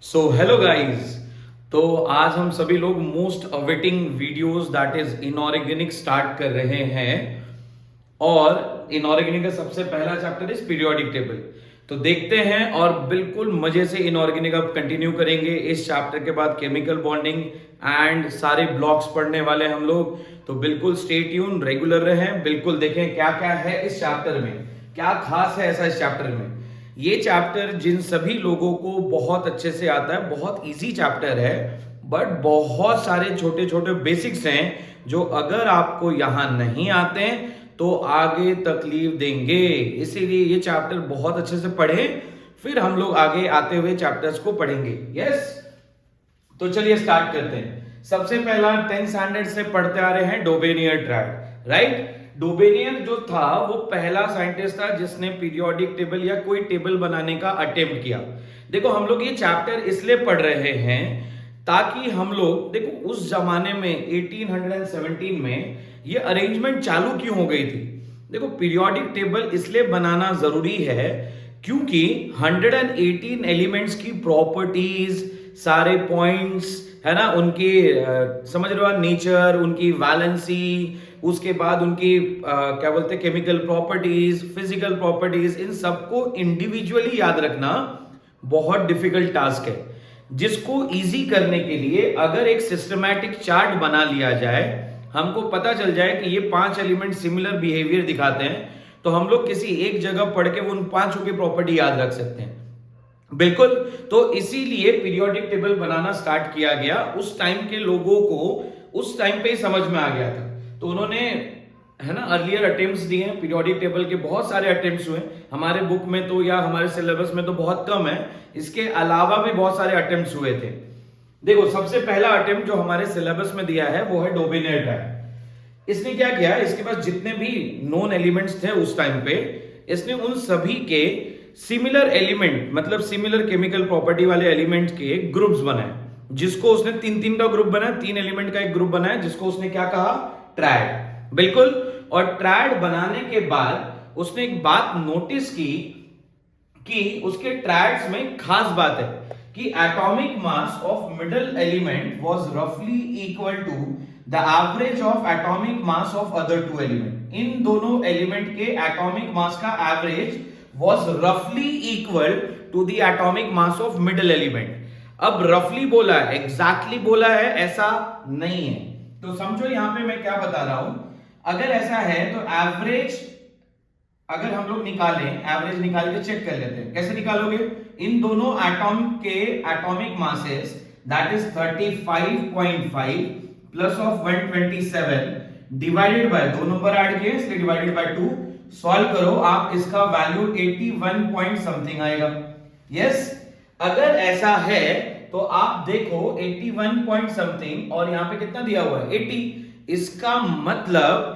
So hello guys. तो आज हम सभी लोग most awaiting videos that is inorganic start कर रहे हैं। और इनऑर्गेनिक का सबसे पहला चैप्टर इज पीरियोडिक टेबल। तो देखते हैं और बिल्कुल मजे से इनऑर्गेनिक अब कंटिन्यू करेंगे। इस चैप्टर के बाद केमिकल बॉन्डिंग एंड सारे ब्लॉक्स पढ़ने वाले हम लोग। तो बिल्कुल स्टे ट्यून, रेगुलर रहें, बिल्कुल देखें क्या क्या है इस चैप्टर में, क्या खास है ऐसा इस चैप्टर में। ये चैप्टर जिन सभी लोगों को बहुत अच्छे से आता है, बहुत इजी चैप्टर है, बट बहुत सारे छोटे छोटे बेसिक्स हैं जो अगर आपको यहां नहीं आते हैं तो आगे तकलीफ देंगे। इसीलिए ये चैप्टर बहुत अच्छे से पढ़ें, फिर हम लोग आगे आते हुए चैप्टर्स को पढ़ेंगे। यस, तो चलिए स्टार्ट करते हैं। सबसे पहला 10th स्टैंडर्ड से पढ़ते आ रहे हैं डोबेनियर ट्रायड, राइट। डोबेनियर जो था वो पहला साइंटिस्ट था जिसने पीरियोडिक टेबल या कोई टेबल बनाने का अटेम्प्ट किया। देखो हम लोग ये चैप्टर इसलिए पढ़ रहे हैं ताकि हम लोग देखो उस जमाने में 1817 में ये अरेंजमेंट चालू क्यों हो गई थी। देखो पीरियोडिक टेबल इसलिए बनाना जरूरी है क्योंकि 118 एलिमेंट्स की प्रॉपर्टीज, सारे पॉइंट्स है ना, उनकी समझ रहे हो नेचर, उनकी वैलेंसी, उसके बाद उनकी क्या बोलते हैं केमिकल प्रॉपर्टीज, फिजिकल प्रॉपर्टीज, इन सबको इंडिविजुअली याद रखना बहुत डिफिकल्ट टास्क है। जिसको इजी करने के लिए अगर एक सिस्टमैटिक चार्ट बना लिया जाए, हमको पता चल जाए कि ये 5 एलिमेंट सिमिलर बिहेवियर दिखाते हैं, तो हम लोग किसी एक जगह पढ़ के उन 5 की प्रॉपर्टी याद रख सकते हैं। बिल्कुल, तो इसीलिए पीरियोडिक टेबल बनाना स्टार्ट किया गया। उस टाइम के लोगों को उस टाइम पे ही समझ में आ गया था, तो उन्होंने है ना अर्लियर अटेम्प्ट्स दिए हैं। पीरियोडिक टेबल के बहुत सारे अटेम्प्ट्स हुए हमारे बुक में तो, या हमारे सिलेबस में तो बहुत कम है। इसके अलावा भी बहुत सारे अटेम्प्ट्स हुए थे। देखो सबसे पहला अटेम्प्ट जो हमारे सिलेबस में दिया है वो है डोबेनियर ट्रायड। इसने क्या किया, इसके पास जितने भी नोन एलिमेंट्स थे उस टाइम पे, इसने उन सभी के सिमिलर एलिमेंट, मतलब सिमिलर केमिकल प्रॉपर्टी वाले एलिमेंट के ग्रुप्स बनाए, जिसको उसने तीन तीन का ग्रुप बनाया, 3 एलिमेंट का एक ग्रुप बनाया, जिसको उसने क्या कहा, ट्रायड। बिल्कुल, और ट्रायड बनाने के बाद उसने एक बात नोटिस की कि उसके ट्रायड्स में खास बात है कि atomic mass of middle element was रफली equal to the average of atomic mass of other 2 element. इन दोनों एलिमेंट के एटॉमिक मास का average was roughly equal to the atomic mass of middle element। अब रफली बोला है, एग्जैक्टली बोला है, ऐसा नहीं है। तो समझो यहां पे मैं क्या बता रहा हूं, अगर ऐसा है तो एवरेज अगर हम लोग निकालें, एवरेज निकाल के चेक कर लेते हैं। कैसे निकालोगे, इन दोनों एटॉम के atomic masses that is 35.5 plus of 127 divided by, 2 number add किए इसलिए डिवाइडेड बाय 2, सॉल्व करो आप, इसका वैल्यू 81 पॉइंट समथिंग आएगा। यस, अगर ऐसा है तो आप देखो 81 पॉइंट समथिंग और यहां पे कितना दिया हुआ है 80। इसका मतलब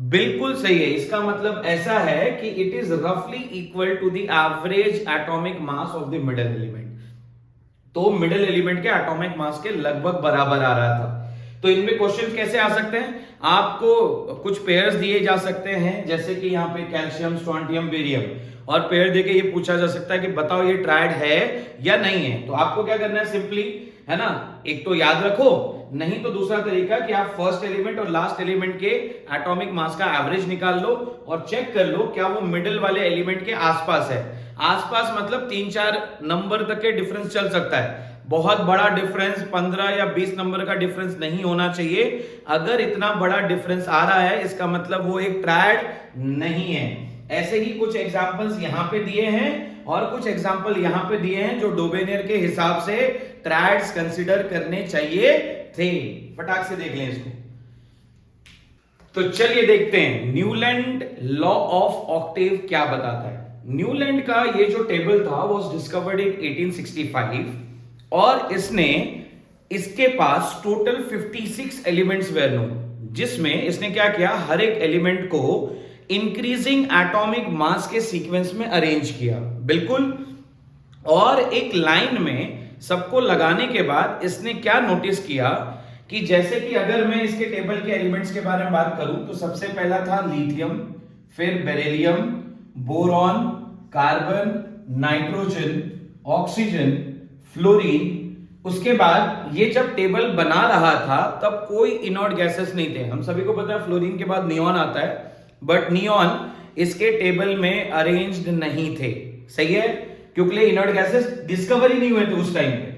बिल्कुल सही है, इसका मतलब ऐसा है कि इट इज रफली equal to the average atomic mass of the middle element. तो मिडल एलिमेंट के एटॉमिक मास के लगभग बराबर आ रहा था। तो इनमें क्वेश्चन कैसे आ सकते हैं, आपको कुछ पेयर्स दिए जा सकते हैं, जैसे कि यहाँ पे कैल्शियम, स्ट्रोंटियम, बेरियम, और पेयर देके ये पूछा जा सकता है कि बताओ ये ट्रायड है या नहीं है। तो आपको क्या करना है, सिंपली है ना, एक तो याद रखो, नहीं तो दूसरा तरीका कि आप फर्स्ट एलिमेंट और लास्ट एलिमेंट के एटॉमिक मास का एवरेज निकाल लो और चेक कर लो क्या वो मिडिल वाले एलिमेंट के आसपास है। आसपास मतलब 3-4 नंबर तक के डिफरेंस चल सकता है, बहुत बड़ा डिफरेंस 15 या 20 नंबर का डिफरेंस नहीं होना चाहिए। अगर इतना बड़ा डिफरेंस आ रहा है इसका मतलब वो एक ट्रायड नहीं है। ऐसे ही कुछ एग्जांपल्स यहां पे दिए हैं और कुछ एग्जांपल यहां पे दिए हैं जो डोबेनियर के हिसाब से ट्रायड्स कंसीडर करने चाहिए थे। फटाक से देख लें इसको। तो चलिए देखते हैं न्यूलैंड लॉ ऑफ ऑक्टेव क्या बताता है। न्यूलैंड का ये जो टेबल था वो डिस्कवर्ड इन 1865 और इसके पास टोटल 56 एलिमेंट्स वेर नोन, जिसमें इसने क्या किया, हर एक एलिमेंट को इंक्रीजिंग एटॉमिक मास के सीक्वेंस में अरेंज किया। बिल्कुल, और एक लाइन में सबको लगाने के बाद इसने क्या नोटिस किया कि जैसे कि अगर मैं इसके टेबल के एलिमेंट्स के बारे में बात करूं तो सबसे पहला था लिथियम, फिर beryllium, boron, carbon, nitrogen, oxygen, fluorine, उसके बाद ये जब टेबल बना रहा था तब कोई इनॉर्ड गैसेस नहीं थे। हम सभी को पता है फ्लोरीन के बाद नियॉन आता है, बट नियॉन इसके टेबल में अरेंज्ड नहीं थे। सही है, क्योंकि इनॉर्ड गैसेस डिस्कवर ही नहीं हुए थे उस टाइम पे।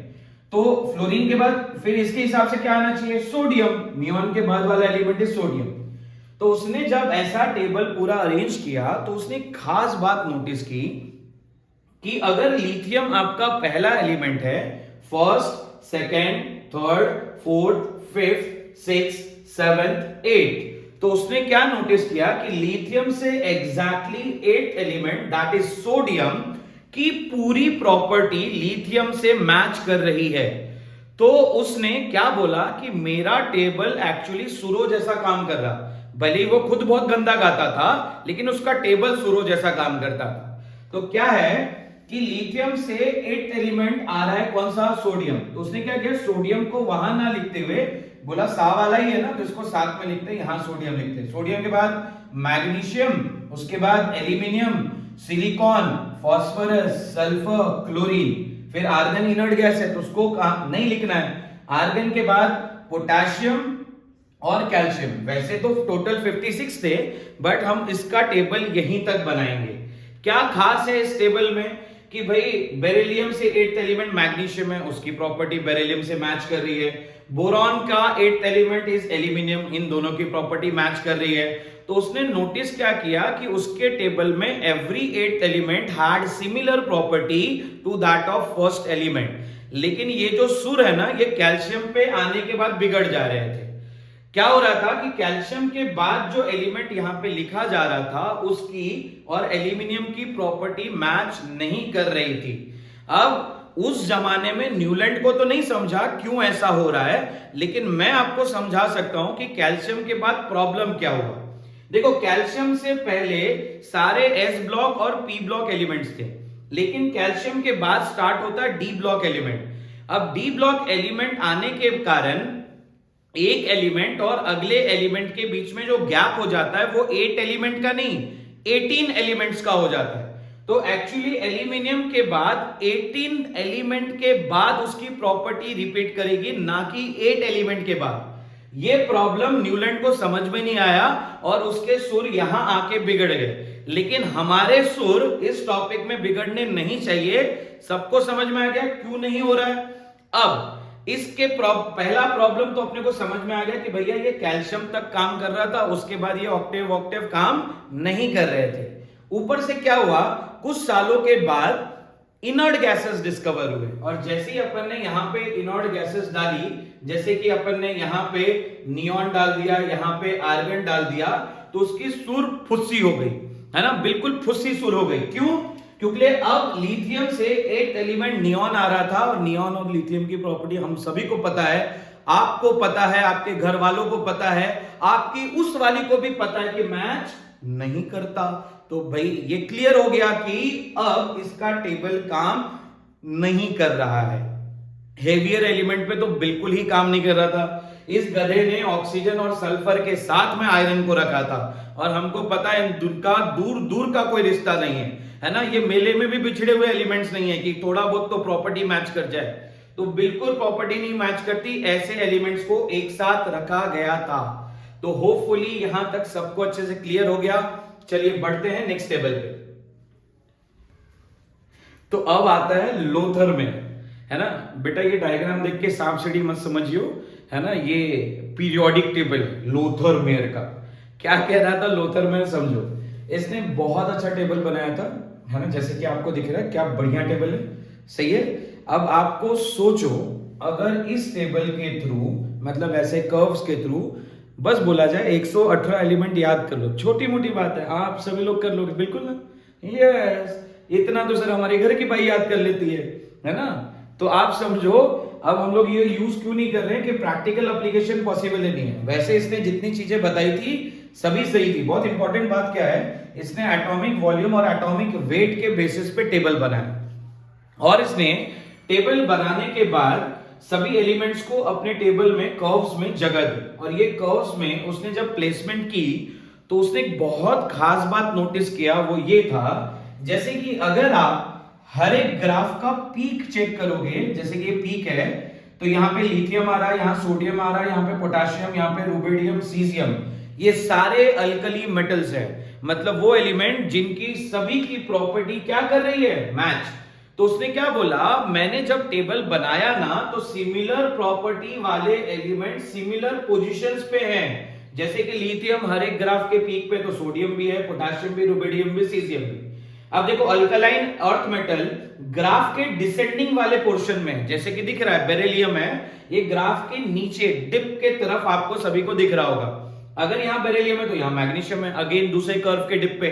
तो फ्लोरीन के बाद फिर इसके हिसाब से क्या आना चाहिए, सोडियम। नियॉन के बाद वाला एलिमेंट इज सोडियम। तो उसने जब ऐसा टेबल पूरा अरेंज किया तो उसने खास बात नोटिस की कि अगर लिथियम आपका पहला एलिमेंट है, first, second, third, fourth, fifth, six, seventh, eight, तो उसने क्या नोटिस किया कि लिथियम से exactly eight element that is sodium की पूरी प्रॉपर्टी लिथियम से मैच कर रही है। तो उसने क्या बोला कि मेरा टेबल एक्चुअली सुरो जैसा काम कर रहा। भले ही वो खुद बहुत गंदा गाता था, लेकिन उसका टेबल सुरो जैसा काम करता था। तो क्या है कि लिथियम से एट एलिमेंट आ रहा है, कौन सा, सोडियम। तो उसने क्या किया, सोडियम को वहां ना लिखते हुए बोला सा वाला ही है ना, तो इसको साथ में लिखते हैं, यहां सोडियम लिखते हैं। सोडियम के बाद मैग्नीशियम, उसके बाद aluminium, silicon, phosphorus, sulphur, chlorine, फिर आर्गन इनर्ट गैस है तो उसको नहीं लिखना है। आर्गन के बाद पोटेशियम और कैल्शियम। वैसे तो टोटल 56 थे, बट हम इसका टेबल यहीं तक बनाएंगे। क्या खास है इस टेबल में कि भाई बेरिलियम से एट एलिमेंट मैग्नीशियम है, उसकी प्रॉपर्टी बेरिलियम से मैच कर रही है। बोरॉन का एट एलिमेंट इज एल्यूमिनियम, इन दोनों की प्रॉपर्टी मैच कर रही है। तो उसने नोटिस क्या किया कि उसके टेबल में every eight element had similar property to that of first element. लेकिन ये जो सुर है ना, ये कैल्शियम पे आने के बाद बिगड़ जा रहे थे। क्या हो रहा था कि कैल्शियम के बाद जो एलिमेंट यहां पे लिखा जा रहा था उसकी और एल्यूमिनियम की प्रॉपर्टी मैच नहीं कर रही थी। अब उस जमाने में न्यूलैंड को तो नहीं समझा क्यों ऐसा हो रहा है, लेकिन मैं आपको समझा सकता हूं कि कैल्शियम के बाद प्रॉब्लम क्या हुआ। देखो, कैल्शियम से पहले सारे एस ब्लॉक और पी ब्लॉक एलिमेंट्स थे, लेकिन कैल्शियम के बाद स्टार्ट होता है डी ब्लॉक एलिमेंट। अब डी ब्लॉक एलिमेंट आने के कारण एक एलिमेंट और अगले एलिमेंट के बीच में जो गैप हो जाता है वो 8 एलिमेंट का नहीं 18 एलिमेंट्स का हो जाता है। तो एक्चुअली एल्यूमिनियम के बाद 18 एलिमेंट के बाद उसकी प्रॉपर्टी रिपीट करेगी, ना कि 8 एलिमेंट के बाद। ये प्रॉब्लम न्यूलैंड को समझ में नहीं आया और उसके सुर यहां आके बिगड़ गए। लेकिन हमारे सुर इस टॉपिक में बिगड़ने नहीं चाहिए। सबको समझ में आ गया क्यों नहीं हो रहा है। अब इसके पहला प्रॉब्लम तो अपने को समझ में आ गया कि भैया ये कैल्शियम तक काम कर रहा था, उसके बाद ये ऑक्टेव ऑक्टेव काम नहीं कर रहे थे। ऊपर से क्या हुआ, कुछ सालों के बाद इनर्ट गैसेस डिस्कवर हुए, और जैसे ही अपन ने यहां पे इनर्ट गैसेस डाली, जैसे कि अपन ने यहां पे नियॉन डाल दिया, यहां पे आर्गन डाल दिया, तो उसकी सुर फुस्सी हो गई, है ना, बिल्कुल फुस्सी सुर हो गई। क्यों? क्योंकि अब लिथियम से एक एलिमेंट नियॉन आ रहा था, और नियॉन और लिथियम की प्रॉपर्टी हम सभी को पता है, आपको पता है, आपके घर वालों को पता है, आपकी उस वाली को भी पता है कि मैच नहीं करता। तो भाई ये क्लियर हो गया कि अब इसका टेबल काम नहीं कर रहा है। हेवियर एलिमेंट पे तो बिल्कुल ही काम नहीं कर रहा था। इस गधे ने ऑक्सीजन और सल्फर के साथ में आयरन को रखा था, और हमको पता है इनका दूर दूर का कोई रिश्ता नहीं है ना। ये मेले में भी बिछड़े हुए एलिमेंट्स नहीं है कि थोड़ा बहुत तो प्रॉपर्टी मैच कर जाए, तो बिल्कुल प्रॉपर्टी नहीं मैच करती। ऐसे एलिमेंट्स को एक साथ रखा गया था। तो होपफुली यहां तक सबको अच्छे से क्लियर हो गया। चलिए बढ़ते हैं नेक्स्ट टेबल पे। तो अब आता है लोथरमेयर, है ना बेटा। ये डायग्राम देख के सांप सीढ़ी मत समझियो, है ना। ये पीरियोडिक टेबल लोथरमेयर का क्या कह रहा था, लोथरमेयर समझो। इसने बहुत अच्छा टेबल बनाया था, है ना, जैसे कि आपको दिख रहा है, क्या बढ़िया टेबल है। सही है। अब आपको सोचो, अगर इस टेबल के थ्रू, मतलब ऐसे कर्व्स के थ्रू बस बोला जाए 118 एलिमेंट याद कर लो, छोटी मोटी बात है, आप सभी लोग कर लोगे, बिल्कुल ना। यस, इतना तो सर हमारे घर की बाई याद कर लेती है ना। तो आप समझो, अब हम लोग ये यूज क्यों नहीं कर रहे हैं कि प्रैक्टिकल एप्लीकेशन पॉसिबल ही नहीं है। वैसे इसने जितनी चीजें बताई थी सभी सही थी। बहुत इंपॉर्टेंट बात क्या है, इसने एटॉमिक वॉल्यूम और एटॉमिक वेट के बेसिस पे टेबल बनाया, और इसने टेबल बनाने के बाद सभी एलिमेंट्स को अपने टेबल में कर्व्स में जगह दी। और ये कर्व्स में उसने जब प्लेसमेंट की तो उसने एक बहुत खास बात नोटिस किया, वो ये था, जैसे कि अगर आप हर एक ग्राफ का पीक चेक करोगे, जैसे कि ये पीक है, तो यहाँ पे लिथियम आ रहा है, यहाँ सोडियम आ रहा है, यहाँ पे पोटेशियम, यहाँ पे रुबिडियम, सीजियम, ये सारे अल्कली मेटल्स है, मतलब वो एलिमेंट जिनकी सभी की प्रॉपर्टी क्या कर रही है, मैच। तो उसने क्या बोला, मैंने जब टेबल बनाया ना तो सिमिलर प्रॉपर्टी वाले एलिमेंट सिमिलर पोजीशंस पे हैं, जैसे कि लिथियम हर एक ग्राफ के पीक पे, तो सोडियम भी है, पोटेशियम भी, रुबिडियम भी, सीजियम भी। अब देखो अल्कलाइन अर्थ मेटल ग्राफ के डिसेंडिंग वाले पोर्शन में, जैसे कि दिख रहा है बेरिलियम है, ये ग्राफ के नीचे डिप के तरफ आपको सभी को दिख रहा होगा। अगर यहां बेरिलियम है तो यहां मैग्नीशियम है, अगेन दूसरे कर्व के डिप पे,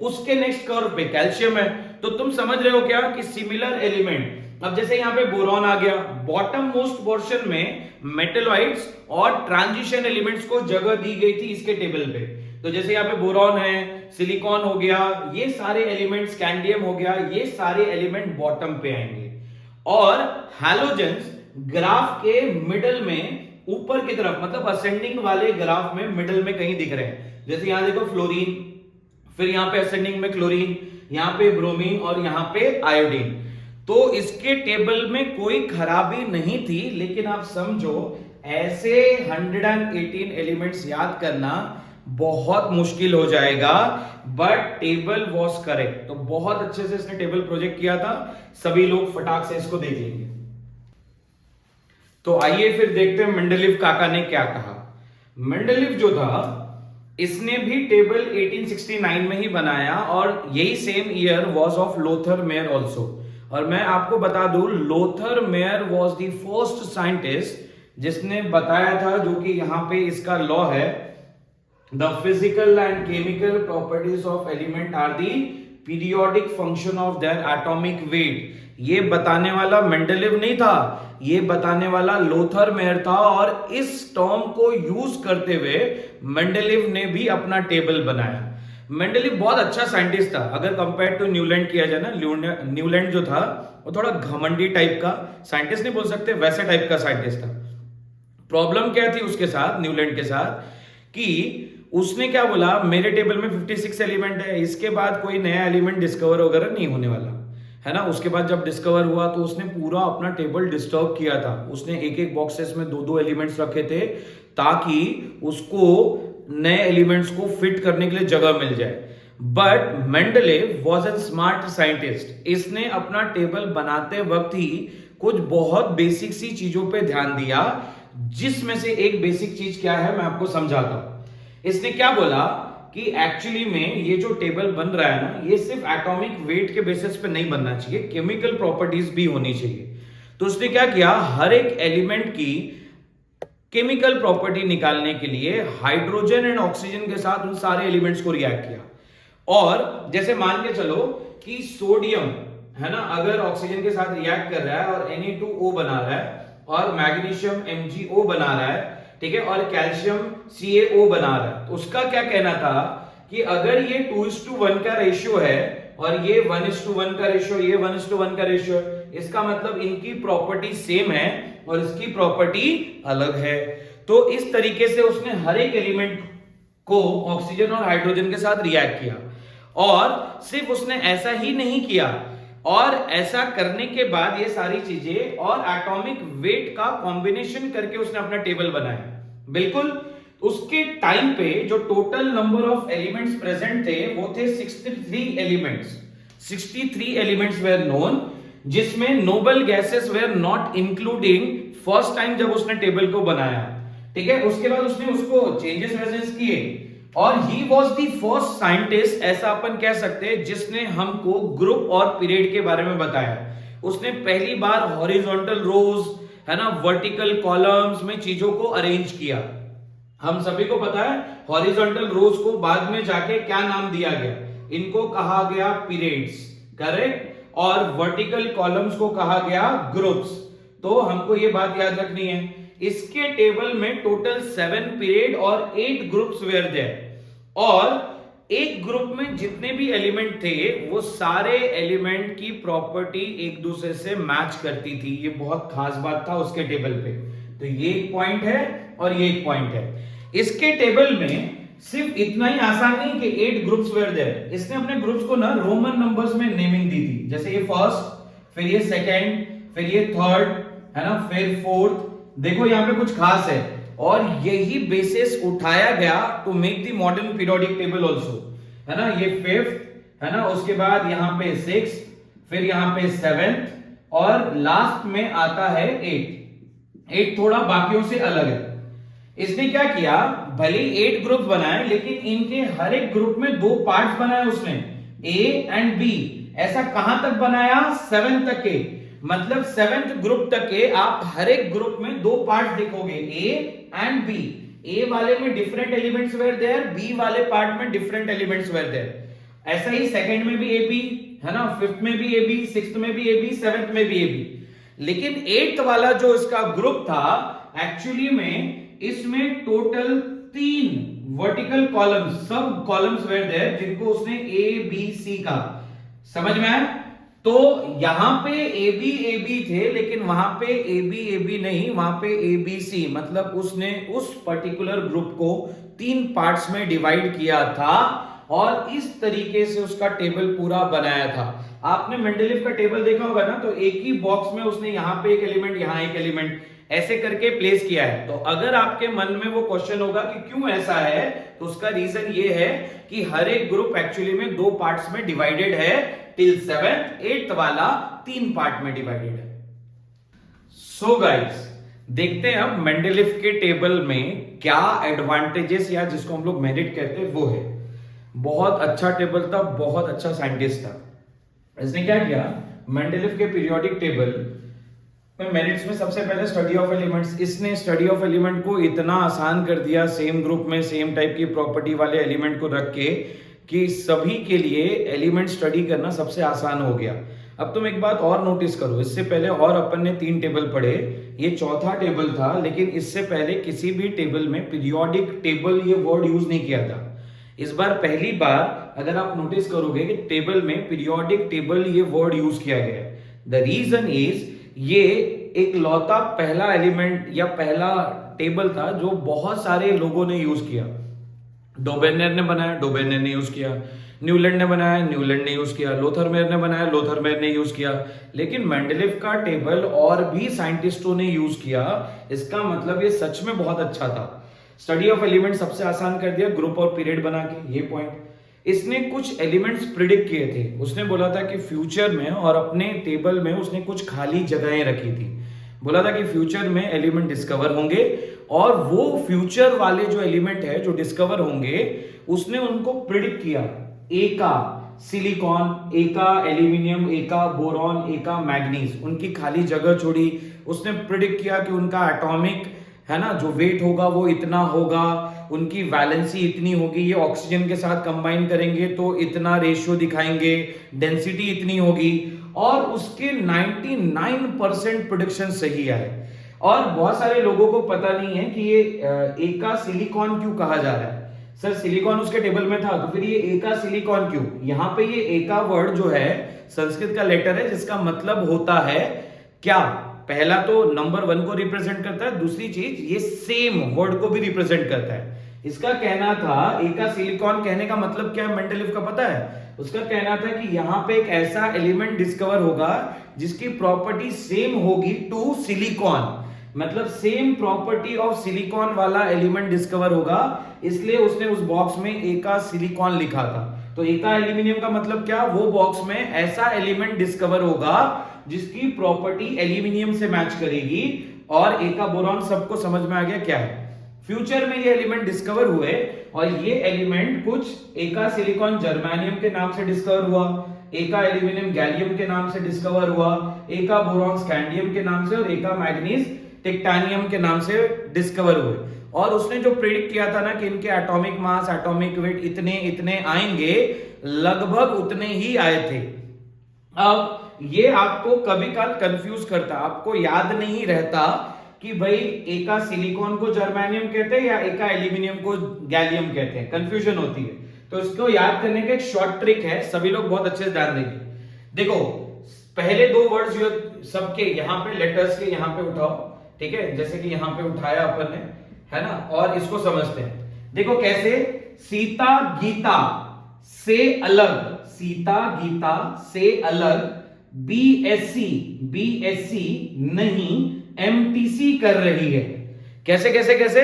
उसके नेक्स्ट कर्व पे कैल्शियम है। तो तुम समझ रहे हो क्या कि सिमिलर एलिमेंट, अब जैसे यहां पे बोरॉन आ गया, बॉटम मोस्ट पोर्शन में मेटलॉइड्स और ट्रांजिशन एलिमेंट्स को जगह दी गई थी इसके टेबल पे। तो जैसे यहाँ पे बोरॉन है, सिलिकॉन हो गया, ये सारे एलिमेंट, स्कैंडियम हो गया, ये सारे एलिमेंट बॉटम पे आएंगे। और हैलोजेंस ग्राफ के मिडल में ऊपर की तरफ, मतलब असेंडिंग वाले ग्राफ में मिडल में कहीं दिख रहे हैं। जैसे यहां देखो फ्लोरीन, फिर यहां पे असेंडिंग में क्लोरीन, यहां पे ब्रोमीन और यहां पे आयोडीन। तो इसके टेबल में कोई खराबी नहीं थी, लेकिन आप समझो ऐसे 118 एलिमेंट्स याद करना बहुत मुश्किल हो जाएगा, बट टेबल वॉज करेक्ट। तो बहुत अच्छे से इसने टेबल प्रोजेक्ट किया था, सभी लोग फटाक से इसको देख लेंगे। तो आइए फिर देखते हैं मेंडलीव काका ने क्या कहा। मेंडलीव जो था इसने भी टेबल 1869 में ही बनाया, और यही same year was of Lothar Meyer also. और मैं आपको बता दूं, Lothar Meyer was the first scientist जिसने बताया था, जो कि यहां पे इसका लॉ है, the physical and chemical properties of element are the periodic function of their atomic weight. ये बताने वाला मेंडलीव नहीं था, ये बताने वाला लोथर मेयर था, और इस टर्म को यूज करते हुए मेंडलीव ने भी अपना टेबल बनाया। मेंडलीव बहुत अच्छा साइंटिस्ट था, अगर कंपेयर टू न्यूलैंड किया जाए ना, न्यूलैंड जो था वो थोड़ा घमंडी टाइप का साइंटिस्ट नहीं बोल सकते, वैसे टाइप का साइंटिस्ट था। प्रॉब्लम क्या थी उसके साथ, न्यूलैंड के साथ, कि उसने क्या बोला, मेरे टेबल में 56 एलिमेंट है, इसके बाद कोई नया एलिमेंट डिस्कवर वगैरह नहीं होने वाला है ना। उसके बाद जब डिस्कवर हुआ तो उसने पूरा अपना टेबल डिस्टर्ब किया था, उसने एक एक बॉक्सेस में दो दो एलिमेंट्स रखे थे, ताकि उसको नए एलिमेंट्स को फिट करने के लिए जगह मिल जाए। But Mendeleev was an smart scientist, इसने अपना टेबल बनाते वक्त ही कुछ बहुत बेसिक सी चीजों पे ध्यान दिया, जिसमें से एक बेसिक चीज क्या है मैं आपको समझाता हूं। इसने क्या बोला कि एक्चुअली में ये जो टेबल बन रहा है ना, ये सिर्फ एटॉमिक वेट के बेसिस पे नहीं बनना चाहिए, केमिकल प्रॉपर्टीज भी होनी चाहिए। तो उसने क्या किया, हर एक एलिमेंट की केमिकल प्रॉपर्टी निकालने के लिए हाइड्रोजन एंड ऑक्सीजन के साथ उन सारे एलिमेंट्स को रिएक्ट किया। और जैसे मान के चलो कि सोडियम है ना, अगर ऑक्सीजन के साथ रिएक्ट कर रहा है और Na2O बना रहा है, और मैग्नीशियम MgO बना रहा है, ठीक है, और कैल्शियम CaO बना रहा है, तो उसका क्या कहना था कि अगर ये 2:1 का रेशियो है और ये 1:1 का रेशियो, ये 1:1 का रेशियो, इसका मतलब इनकी प्रॉपर्टी सेम है और इसकी प्रॉपर्टी अलग है। तो इस तरीके से उसने हर एक एलिमेंट को ऑक्सीजन और हाइड्रोजन के साथ रिएक्ट किया। और सिर्फ उसने ऐसा ही नहीं किया, और ऐसा करने के बाद ये सारी चीजें और एटॉमिक वेट का कॉम्बिनेशन करके उसने अपना टेबल बनाया। बिल्कुल उसके टाइम पे जो total number of elements present थे वो थे 63 एलिमेंट्स। 63 एलिमेंट्स वेर नोन, जिसमें noble gases were not including, first time जब उसने टेबल को बनाया, ठीक है। उसके बाद उसने उसको चेंजेस वेजेस किए, और he was the first scientist, ऐसा अपन कह सकते हैं, जिसने हमको ग्रुप और पीरियड के बारे में बताया। उसने पहली बार हॉरिजॉन्टल रोज है ना, वर्टिकल कॉलम्स में चीजों को अरेंज किया। हम सभी को पता है हॉरिजॉन्टल रोज को बाद में जाके क्या नाम दिया गया, इनको कहा गया पीरियड्स, करेक्ट, और वर्टिकल कॉलम्स को कहा गया ग्रुप्स। तो हमको ये बात याद रखनी है। इसके टेबल में टोटल 7 पीरियड और 8 ग्रुप्स वेयर देयर, और एक ग्रुप में जितने भी एलिमेंट थे वो सारे एलिमेंट की प्रॉपर्टी एक दूसरे से मैच करती थी। ये बहुत खास बात था उसके टेबल पे। तो ये एक पॉइंट है और ये एक पॉइंट है। इसके टेबल में सिर्फ इतना ही आसान नहीं कि 8 ग्रुप्स वेयर देयर, इसने अपने ग्रुप्स को ना रोमन नंबर्स में नेमिंग दी थी। जैसे ये फर्स्ट, फिर ये सेकंड, फिर ये थर्ड, है ना, फिर फोर्थ, देखो यहाँ पे कुछ खास है, और यही बेसिस उठाया गया to make the modern periodic table also, है ना। ये फिफ्थ, है ना, उसके बाद यहाँ पे सिक्स, फिर यहाँ पे सेवेंथ, और लास्ट में आता है एट। एट थोड़ा बाकियों से अलग है। इसने क्या किया, भले ही 8 ग्रुप बनाए, लेकिन इनके हर एक ग्रुप में 2 पार्ट्स बनाए उसने, ए एंड बी। ऐसा कहां तक बनाया, 7 तक के, मतलब 7th ग्रुप तक के आप हर एक ग्रुप में 2 पार्ट्स देखोगे, ए एंड बी। ए वाले में different elements were there, B वाले पार्ट में डिफरेंट एलिमेंट्स वेर देयर। ऐसा ही सेकंड में भी ए बी, है ना, फिफ्थ में भी ए बी, सिक्स्थ में भी ए बी, सेवेंथ में भी ए बी। लेकिन 8th वाला जो इसका ग्रुप था, एक्चुअली में इसमें टोटल 3 वर्टिकल कॉलम्स, सब कॉलम्स वेर देयर, जिनको उसने ए बी सी का, समझ में आया। तो यहां पे ए बी थे, लेकिन वहां पे ए बी नहीं, वहां पे ए बी सी, मतलब उसने उस पर्टिकुलर ग्रुप को 3 पार्ट्स में डिवाइड किया था, और इस तरीके से उसका टेबल पूरा बनाया था। आपने मेंडलीव का टेबल देखा होगा ना, तो एक ही बॉक्स में उसने यहां पे एक एलिमेंट, यहां एक एलिमेंट, ऐसे करके प्लेस किया है। तो अगर आपके मन में वो क्वेश्चन होगा कि क्यों ऐसा है, तो उसका रीजन ये है कि हर एक ग्रुप एक्चुअली में 2 पार्ट्स में डिवाइडेड है, टिल 7th, 8th वाला 3 पार्ट में डिवाइडेड है। सो गाइस, देखते हैं अब मेंडलीव के टेबल में क्या एडवांटेजेस, या जिसको हम लोग मेरिट कहते हैं, वो है। बहुत अच्छा टेबल था, बहुत अच्छा साइंटिस्ट था। इसने क्या किया, मेंडलीव के पीरियोडिक टेबल में मेरिट्स में सबसे पहले स्टडी ऑफ एलिमेंट्स, इसने स्टडी ऑफ एलिमेंट को इतना आसान कर दिया, सेम ग्रुप में सेम टाइप की प्रॉपर्टी वाले एलिमेंट को रख के, कि सभी के लिए एलिमेंट स्टडी करना सबसे आसान हो गया। अब तुम एक बात और नोटिस करो, इससे पहले और अपन ने 3 टेबल पढ़े, ये चौथा टेबल था, लेकिन इससे पहले किसी भी टेबल में पीरियोडिक टेबल ये वर्ड यूज नहीं किया था। इस बार पहली बार अगर आप नोटिस करोगे कि टेबल में पीरियोडिक टेबल ये वर्ड यूज किया गया है। द रीजन इज, ये एक लौता पहला एलिमेंट या पहला टेबल था जो बहुत सारे लोगों ने यूज किया। डोबेर्नर ने बनाया, डोबेर्नर ने यूज किया, न्यूलैंड ने बनाया, न्यूलैंड ने यूज किया, लोथरमेयर ने बनाया, लोथरमेयर ने यूज किया, लेकिन मेंडलीव का टेबल और भी साइंटिस्टों ने यूज किया। इसका मतलब ये सच में बहुत अच्छा था। स्टडी ऑफ एलिमेंट सबसे आसान कर दिया ग्रुप और पीरियड बना के, ये पॉइंट। इसने कुछ एलिमेंट्स प्रिडिक्ट किए थे, उसने बोला था कि फ्यूचर में, और अपने टेबल में उसने कुछ खाली जगहें रखी थी, बोला था कि फ्यूचर में एलिमेंट डिस्कवर होंगे, और वो फ्यूचर वाले जो एलिमेंट है जो डिस्कवर होंगे, उसने उनको प्रिडिक्ट किया। ए का सिलिकॉन, ए का एल्यूमिनियम, ए का बोरॉन, ए का मैग्नीज, उनकी खाली जगह छोड़ी। उसने प्रिडिक्ट किया कि उनका एटॉमिक, है ना, जो वेट होगा वो इतना होगा, उनकी वैलेंसी इतनी होगी, ये ऑक्सीजन के साथ कंबाइन करेंगे तो इतना रेशियो दिखाएंगे, डेंसिटी इतनी होगी, और उसके 99% प्रेडिक्शन सही आए। और बहुत सारे लोगों को पता नहीं है कि ये एका सिलिकॉन क्यों कहा जा रहा है। सर सिलिकॉन उसके टेबल में था, तो फिर ये एका सिलिकॉन क्यों? यहाँ पे ये एका वर्ड जो है संस्कृत का लेटर है, जिसका मतलब होता है क्या? पहला तो नंबर 1 को रिप्रेजेंट करता है, दूसरी चीज ये सेम वर्ड को भी रिप्रेजेंट करता है। इसका कहना था एका सिलिकॉन, कहने का मतलब क्या है मेंडलीव का पता है? उसका कहना था कि यहां पे एक ऐसा एलिमेंट डिस्कवर होगा जिसकी प्रॉपर्टी सेम होगी टू सिलिकॉन, मतलब सेम प्रॉपर्टी ऑफ सिलिकॉन वाला एलिमेंट डिस्कवर होगा, इसलिए उसने उस बॉक्स में एका सिलिकॉन लिखा था। तो एका एल्यूमिनियम का मतलब क्या? वो बॉक्स में ऐसा एलिमेंट डिस्कवर होगा जिसकी प्रॉपर्टी एल्यूमिनियम से मैच करेगी, और एका बोरॉन सबको समझ में आ गया क्या है। फ्यूचर में ये एलिमेंट डिस्कवर हुए, और ये एलिमेंट कुछ एका सिलिकॉन जर्मेनियम के नाम से डिस्कवर हुआ, एका एल्यूमिनियम गैलियम के नाम से डिस्कवर हुआ, एका बोरॉन स्कैंडियम के नाम से, और एका मैग्नीज टिक्टानियम के नाम से डिस्कवर हुए। और उसने जो प्रेडिक्ट किया था ना कि इनके एटॉमिक मास, एटॉमिक वेट इतने इतने आएंगे, लगभग उतने ही आए थे। अब ये आपको कभी काल कंफ्यूज करता, आपको याद नहीं रहता कि भाई एका सिलिकॉन को जर्मेनियम कहते हैं या एका एल्यूमिनियम को गैलियम कहते हैं, कंफ्यूजन होती है। तो इसको याद करने का एक शॉर्ट ट्रिक है, सभी लोग बहुत अच्छे से ध्यान देंगे। देखो पहले 2 वर्ड्स जो सबके यहाँ पे लेटर्स के यहाँ पे उठाओ, ठीक है, जैसे कि यहाँ पे उठाया अपन ने, है ना, और इसको समझते हैं। देखो कैसे, सीता गीता से अलग, सीता गीता से अलग, बीएससी, बीएससी नहीं, एमटीसी कर रही है। कैसे कैसे कैसे?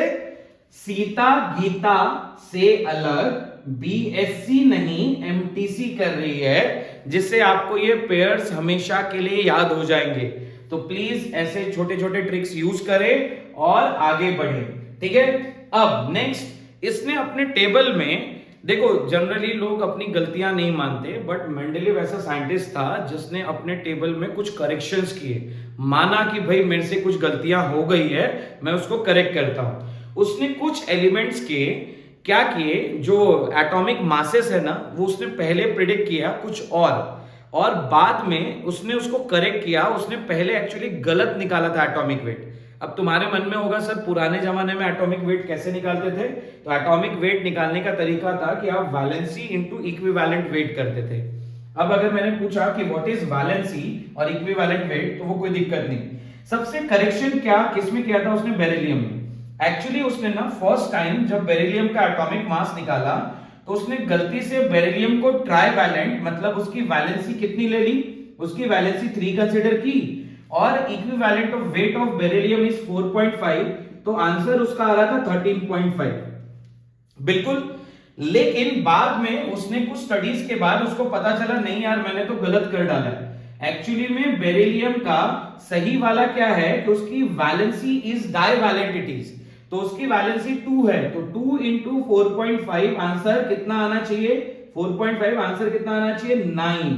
सीता गीता से अलग बीएससी नहीं एमटीसी कर रही है, जिससे आपको ये पेयर्स हमेशा के लिए याद हो जाएंगे। तो प्लीज ऐसे छोटे छोटे ट्रिक्स यूज करें और आगे बढ़े, ठीक है। अब नेक्स्ट, इसने अपने टेबल में, देखो जनरली लोग अपनी गलतियां नहीं मानते, बट मेंडलीव ऐसा साइंटिस्ट था जिसने अपने टेबल में कुछ करेक्शंस किए, माना कि भाई मेरे से कुछ गलतियां हो गई है, मैं उसको करेक्ट करता हूं। उसने कुछ एलिमेंट्स के क्या किए, जो एटॉमिक मासेस है ना, वो उसने पहले प्रिडिक्ट किया कुछ और बाद में उसने उसको करेक्ट किया। उसने पहले एक्चुअली गलत निकाला था एटॉमिक वेट। अब तुम्हारे मन में होगा सर पुराने जमाने में एटॉमिक वेट कैसे निकालते थे? तो एटॉमिक वेट निकालने का तरीका था कि आप वैलेंसी इनटू इक्विवेलेंट वेट करते थे। अब अगर मैंने पूछा कि व्हाट इज वैलेंसी और इक्विवेलेंट वेट, तो वो कोई दिक्कत नहीं। सबसे करेक्शन क्या किसमें किया था उसने? बेरिलियम में। एक्चुअली उसने ना फर्स्ट टाइम जब बेरिलियम का एटॉमिक मास निकाला, तो उसने गलती से बेरिलियम को ट्राइवैलेंट, मतलब उसकी वैलेंसी कितनी ले ली? उसकी वैलेंसी 3 कंसीडर की, और equivalent of weight of beryllium is 4.5, तो आंसर उसका आ रहा था 13.5। बिल्कुल। लेकिन बाद में उसने कुछ स्टडीज के बाद उसको पता चला नहीं यार मैंने तो गलत कर डाला है। एक्चुअली में बेरिलियम का सही वाला क्या है कि उसकी valency is divalent it is, तो उसकी वैलेंसी 2 है, तो 2 इंटू 4.5 आंसर कितना आना चाहिए? 4.5 आंसर कितना आना चाहिए? 9।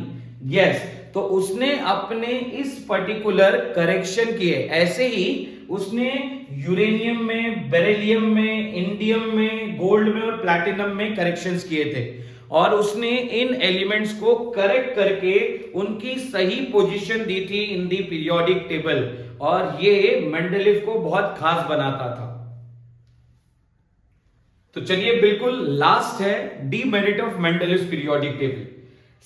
यस, तो उसने अपने इस पर्टिकुलर करेक्शन किए। ऐसे ही उसने यूरेनियम में, बेरिलियम में, इंडियम में, गोल्ड में और प्लैटिनम में करेक्शंस किए थे, और उसने इन एलिमेंट्स को करेक्ट करके उनकी सही पोजीशन दी थी इन दी पीरियोडिक टेबल, और ये मेंडलीव को बहुत खास बनाता था। तो चलिए बिल्कुल लास्ट है demerit of Mendeleev's periodic table.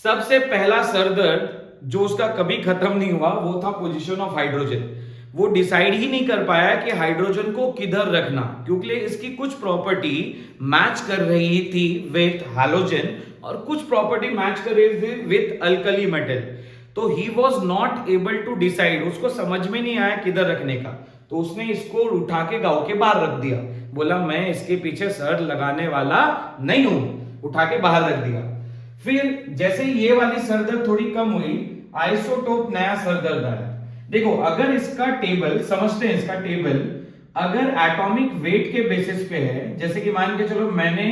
सबसे पहला सरदर्द जो उसका कभी खत्म नहीं हुआ वो था पोजीशन ऑफ हाइड्रोजन। वो डिसाइड ही नहीं कर पाया कि हाइड्रोजन को किधर रखना, क्योंकि इसकी कुछ प्रॉपर्टी मैच कर रही थी विथ हैलोजन और कुछ प्रॉपर्टी मैच कर रही थी विथ अल्कली मेटल। तो he was not able to decide, उसको समझ में नहीं आया किधर रखने का, तो उसने इसको उठा के गांव के बाहर रख दिया। बोला मैं इसके पीछे सर लगाने वाला नहीं हूं, उठा के बाहर रख दिया। फिर जैसे ये वाली सरदर्द थोड़ी कम हुई, आइसोटोप नया सरदर्द आया। देखो अगर इसका टेबल समझते हैं, इसका टेबल अगर एटॉमिक वेट के बेसिस पे है, जैसे कि मान के चलो मैंने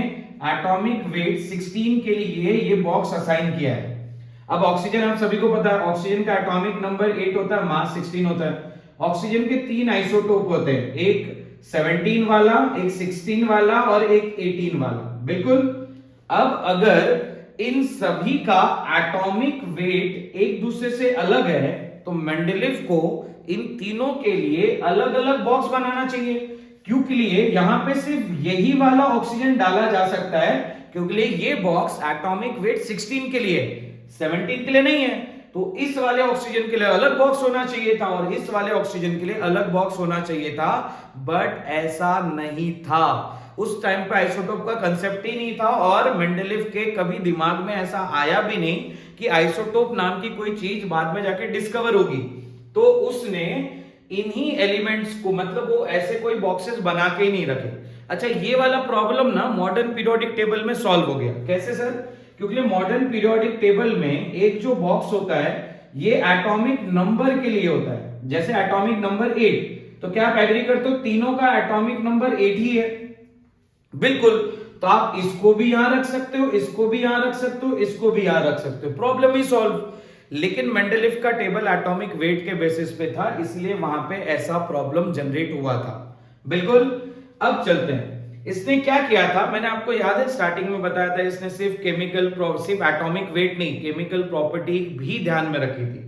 एटॉमिक वेट 16 के लिए ये बॉक्स असाइन किया है। अब ऑक्सीजन आप सभी को पता है, ऑक्सीजन का एटॉमिक नंबर 8 होता है, मास 16 होता है। ऑक्सीजन के 3 आइसोटोप होते हैं, एक 17 वाला, एक 16 वाला और एक 18 वाला। बिल्कुल। अब अगर इन सभी का एटॉमिक वेट एक दूसरे से अलग है, तो मेंडलीव को इन तीनों के लिए अलग अलग बॉक्स बनाना चाहिए। क्योंकि लिए यहां पे सिर्फ यही वाला ऑक्सीजन डाला जा सकता है, क्योंकि ये बॉक्स एटॉमिक वेट 16 के लिए, 17 के लिए नहीं है। तो इस वाले ऑक्सीजन के लिए अलग बॉक्स होना चाहिए था और इस वाले ऑक्सीजन के लिए अलग बॉक्स होना चाहिए था, बट ऐसा नहीं था। उस टाइम पे आइसोटोप का कंसेप्ट ही नहीं था, और मेंडलीव के कभी दिमाग में ऐसा आया भी नहीं कि आइसोटोप नाम की कोई चीज बाद में जाके डिस्कवर होगी। तो उसने इन्हीं एलिमेंट्स को, मतलब वो ऐसे कोई बॉक्सेस बना के ही नहीं रखे। अच्छा, ये वाला प्रॉब्लम ना मॉडर्न पीरियोडिक टेबल में सॉल्व हो गया। कैसे सर? क्योंकि मॉडर्न पीरियोडिक टेबल में एक जो बॉक्स होता है ये एटॉमिक नंबर के लिए होता है। जैसे एटॉमिक नंबर 8, तो क्या आप एग्री करते हो तीनों का एटॉमिक नंबर 8 ही है? बिल्कुल। तो आप इसको भी यहां रख सकते हो, इसको भी यहां रख सकते हो, इसको भी यहां रख सकते हो, प्रॉब्लम ही सॉल्व। लेकिन मेंडलीव का टेबल एटॉमिक वेट के बेसिस पे था, इसलिए वहां पे ऐसा प्रॉब्लम जनरेट हुआ था। बिल्कुल। अब चलते हैं, इसने क्या किया था, मैंने आपको याद है स्टार्टिंग में बताया था, इसने सिर्फ सिर्फ एटॉमिक वेट नहीं, केमिकल प्रॉपर्टी भी ध्यान में रखी थी।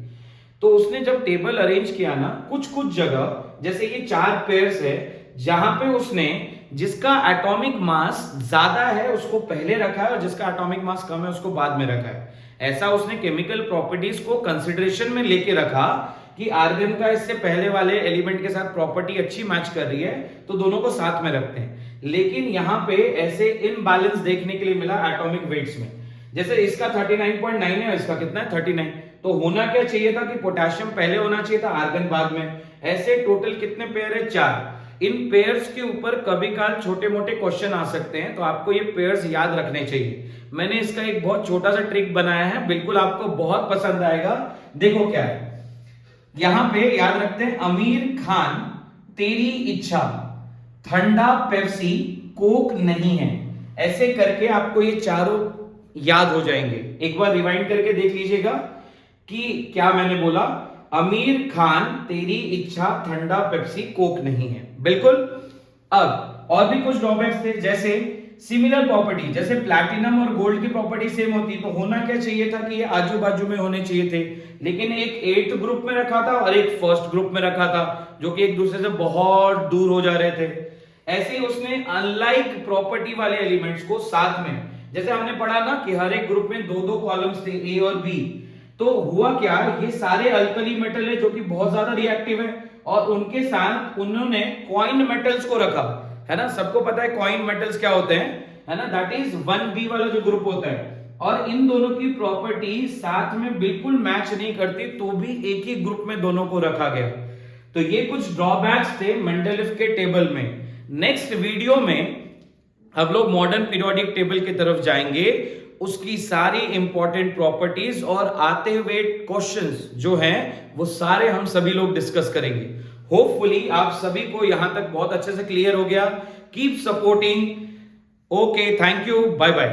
तो उसने जब टेबल अरेंज किया ना, कुछ कुछ जगह, जैसे ये 4 पेयर्स है, जहां पे उसने जिसका एटॉमिक मास ज्यादा है उसको पहले रखा है और जिसका एटॉमिक मास कम है उसको बाद में रखा है। ऐसा उसने केमिकल प्रॉपर्टीज को कंसिडरेशन में लेके रखा कि आर्गन का इससे पहले वाले एलिमेंट के साथ प्रॉपर्टी अच्छी मैच कर रही है, तो दोनों को साथ में रखते हैं। लेकिन यहां पे ऐसे इनबैलेंस देखने के लिए मिला एटॉमिक वेट्स में। जैसे इसका 39.9 है, इसका कितना है 39, तो होना क्या चाहिए था कि पोटेशियम पहले होना चाहिए था, आर्गन बाद में। ऐसे टोटल कितने पेयर है? 4। इन पेयर्स के ऊपर कभी काल छोटे मोटे क्वेश्चन आ सकते हैं, तो आपको ये पेयर्स याद रखने चाहिए। मैंने इसका एक बहुत छोटा सा ट्रिक बनाया है, बिल्कुल आपको बहुत पसंद आएगा। देखो क्या है, यहां पे याद रखते हैं, आमिर खान तेरी इच्छा, ठंडा पेप्सी कोक नहीं है। ऐसे करके आपको ये चारों याद हो जाएंगे। एक बार रिवाइंड करके देख लीजिएगा कि क्या मैंने बोला। आमिर खान तेरी इच्छा, ठंडा पेप्सी कोक नहीं है, बिल्कुल। अब और भी कुछ ड्रॉबैक्स थे, जैसे सिमिलर प्रॉपर्टी, जैसे प्लैटिनम और गोल्ड की प्रॉपर्टी सेम होती, तो होना क्या चाहिए था कि ये आजू बाजू में होने चाहिए थे, लेकिन एक 8th ग्रुप में रखा था और एक 1st ग्रुप में रखा था, जो कि एक दूसरे से बहुत दूर हो जा रहे थे। ऐसे ही उसने अनलाइक प्रॉपर्टी वाले एलिमेंट्स को साथ में, जैसे हमने पढ़ा ना कि हर एक ग्रुप में 2-2 कॉलम्स थे, ए और बी, तो हुआ क्या, ये सारे अल्कली मेटल है जो कि बहुत ज्यादा रिएक्टिव है, और उनके साथ उन्होंने कॉइन मेटल्स को रखा, है ना। सबको पता है कॉइन मेटल्स क्या होते हैं, है ना, दैट इज 1b वाला जो ग्रुप होता है। और इन दोनों की प्रॉपर्टी साथ में बिल्कुल मैच नहीं करती, तो भी एक ही ग्रुप में दोनों को रखा गया। तो ये कुछ ड्रॉबैक्स थे मेंडलीफ के टेबल में। नेक्स्ट वीडियो में हम लोग मॉडर्न पीरियोडिक टेबल की तरफ जाएंगे, उसकी सारी इंपॉर्टेंट प्रॉपर्टीज और आते हुए क्वेश्चंस जो हैं वो सारे हम सभी लोग डिस्कस करेंगे। होपफुली आप सभी को यहां तक बहुत अच्छे से क्लियर हो गया। Keep supporting. Okay, thank you, bye bye.